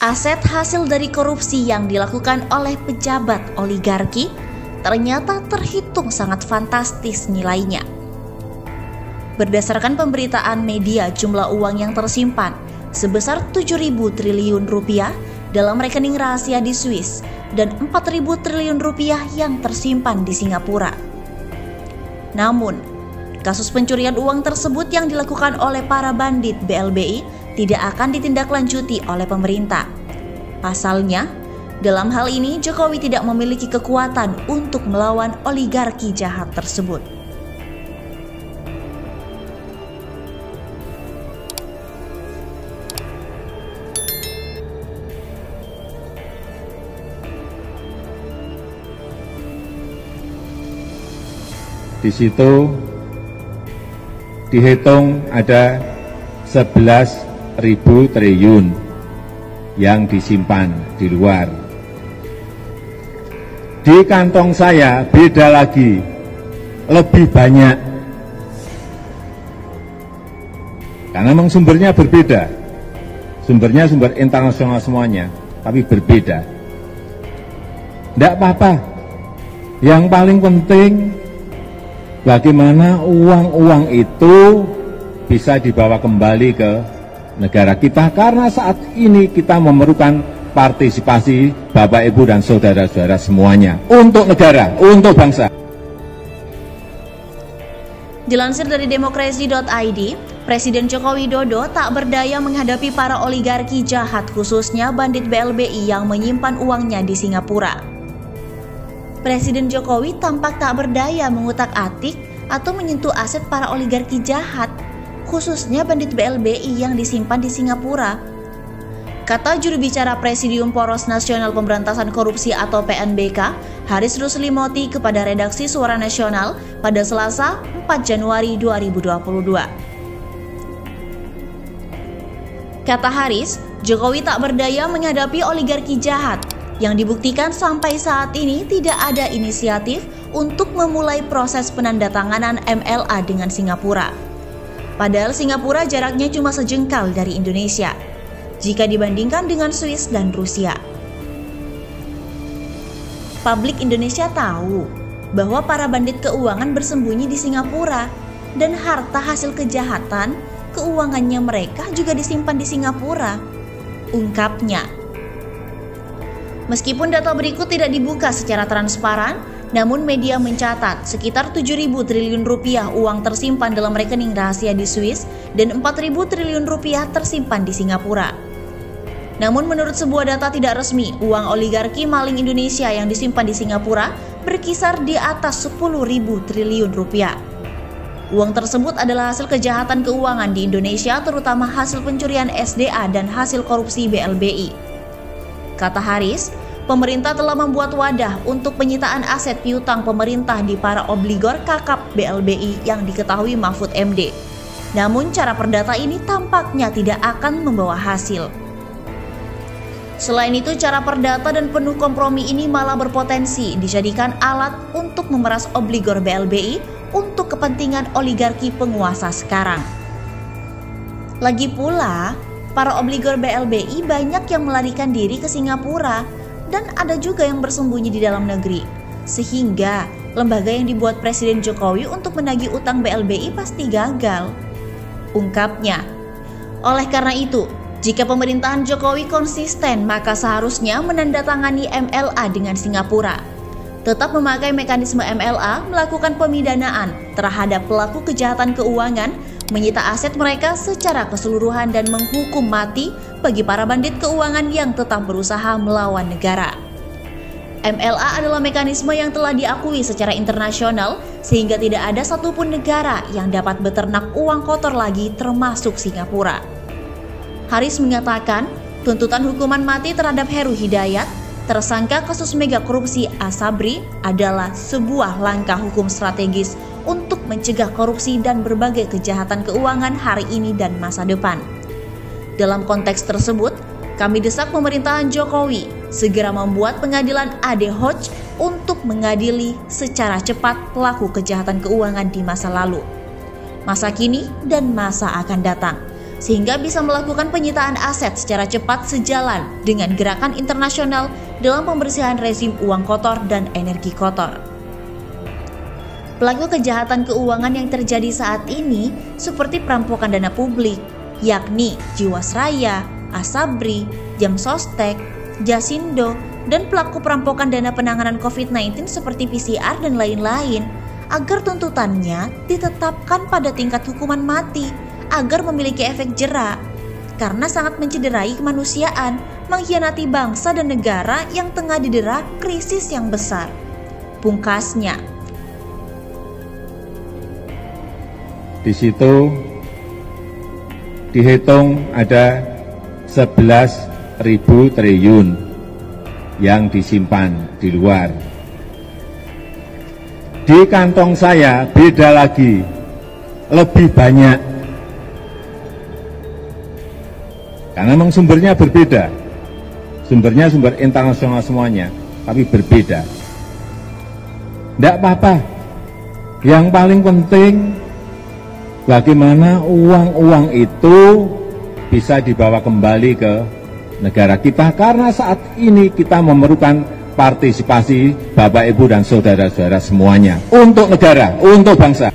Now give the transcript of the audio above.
Aset hasil dari korupsi yang dilakukan oleh pejabat oligarki ternyata terhitung sangat fantastis nilainya. Berdasarkan pemberitaan media, jumlah uang yang tersimpan sebesar 7.000 triliun rupiah dalam rekening rahasia di Swiss dan 4.000 triliun rupiah yang tersimpan di Singapura. Namun, kasus pencurian uang tersebut yang dilakukan oleh para bandit BLBI tidak akan ditindaklanjuti oleh pemerintah. Pasalnya, dalam hal ini Jokowi tidak memiliki kekuatan untuk melawan oligarki jahat tersebut. Di situ dihitung ada 11.000 triliun yang disimpan di luar. Di kantong saya beda lagi, lebih banyak. Karena memang sumbernya berbeda. Sumbernya sumber internasional semuanya, tapi berbeda. Tidak apa-apa. Yang paling penting bagaimana uang-uang itu bisa dibawa kembali ke negara kita, karena saat ini kita memerlukan partisipasi Bapak, Ibu, dan saudara-saudara semuanya untuk negara, untuk bangsa. Dilansir dari demokrasi.id, Presiden Joko Widodo tak berdaya menghadapi para oligarki jahat, khususnya bandit BLBI yang menyimpan uangnya di Singapura. Presiden Jokowi tampak tak berdaya mengutak-atik atau menyentuh aset para oligarki jahat, khususnya bandit BLBI yang disimpan di Singapura. Kata juru bicara Presidium Poros Nasional Pemberantasan Korupsi atau PNBK, Haris Rusli Moti kepada redaksi Suara Nasional pada Selasa 4 Januari 2022. Kata Haris, Jokowi tak berdaya menghadapi oligarki jahat, yang dibuktikan sampai saat ini tidak ada inisiatif untuk memulai proses penandatanganan MLA dengan Singapura. Padahal Singapura jaraknya cuma sejengkal dari Indonesia, jika dibandingkan dengan Swiss dan Rusia. Publik Indonesia tahu bahwa para bandit keuangan bersembunyi di Singapura, dan harta hasil kejahatan keuangannya mereka juga disimpan di Singapura, ungkapnya. Meskipun data berikut tidak dibuka secara transparan, namun media mencatat sekitar 7.000 triliun rupiah uang tersimpan dalam rekening rahasia di Swiss dan 4.000 triliun rupiah tersimpan di Singapura. Namun menurut sebuah data tidak resmi, uang oligarki maling Indonesia yang disimpan di Singapura berkisar di atas 10.000 triliun rupiah. Uang tersebut adalah hasil kejahatan keuangan di Indonesia, terutama hasil pencurian SDA dan hasil korupsi BLBI. Kata Haris, pemerintah telah membuat wadah untuk penyitaan aset piutang pemerintah di para obligor kakap BLBI yang diketahui Mahfud MD. Namun cara perdata ini tampaknya tidak akan membawa hasil. Selain itu, cara perdata dan penuh kompromi ini malah berpotensi dijadikan alat untuk memeras obligor BLBI untuk kepentingan oligarki penguasa sekarang. Lagi pula, para obligor BLBI banyak yang melarikan diri ke Singapura dan ada juga yang bersembunyi di dalam negeri, sehingga lembaga yang dibuat Presiden Jokowi untuk menagih utang BLBI pasti gagal, ungkapnya. Oleh karena itu, jika pemerintahan Jokowi konsisten, maka seharusnya menandatangani MLA dengan Singapura, tetap memakai mekanisme MLA, melakukan pemidanaan terhadap pelaku kejahatan keuangan, menyita aset mereka secara keseluruhan dan menghukum mati bagi para bandit keuangan yang tetap berusaha melawan negara. MLA adalah mekanisme yang telah diakui secara internasional sehingga tidak ada satupun negara yang dapat beternak uang kotor lagi, termasuk Singapura. Haris mengatakan tuntutan hukuman mati terhadap Heru Hidayat, tersangka kasus mega korupsi Asabri, adalah sebuah langkah hukum strategis untuk mencegah korupsi dan berbagai kejahatan keuangan hari ini dan masa depan. Dalam konteks tersebut, kami desak pemerintahan Jokowi segera membuat pengadilan ad hoc untuk mengadili secara cepat pelaku kejahatan keuangan di masa lalu, masa kini, dan masa akan datang. sehingga bisa melakukan penyitaan aset secara cepat sejalan dengan gerakan internasional dalam pembersihan rezim uang kotor dan energi kotor. Pelaku kejahatan keuangan yang terjadi saat ini seperti perampokan dana publik, yakni Jiwasraya, Asabri, Jam Sostek, Jasindo, dan pelaku perampokan dana penanganan COVID-19 seperti PCR dan lain-lain, agar tuntutannya ditetapkan pada tingkat hukuman mati agar memiliki efek jera, karena sangat mencederai kemanusiaan, mengkhianati bangsa dan negara yang tengah didera krisis yang besar. Pungkasnya, di situ dihitung ada 11.000 triliun yang disimpan di luar. Di kantong saya beda lagi, lebih banyak. Karena memang sumbernya berbeda. Sumbernya sumber internasional semuanya, tapi berbeda. Tidak apa-apa. Yang paling penting, bagaimana uang-uang itu bisa dibawa kembali ke negara kita, karena saat ini kita memerlukan partisipasi Bapak, Ibu, dan saudara-saudara semuanya untuk negara, untuk bangsa.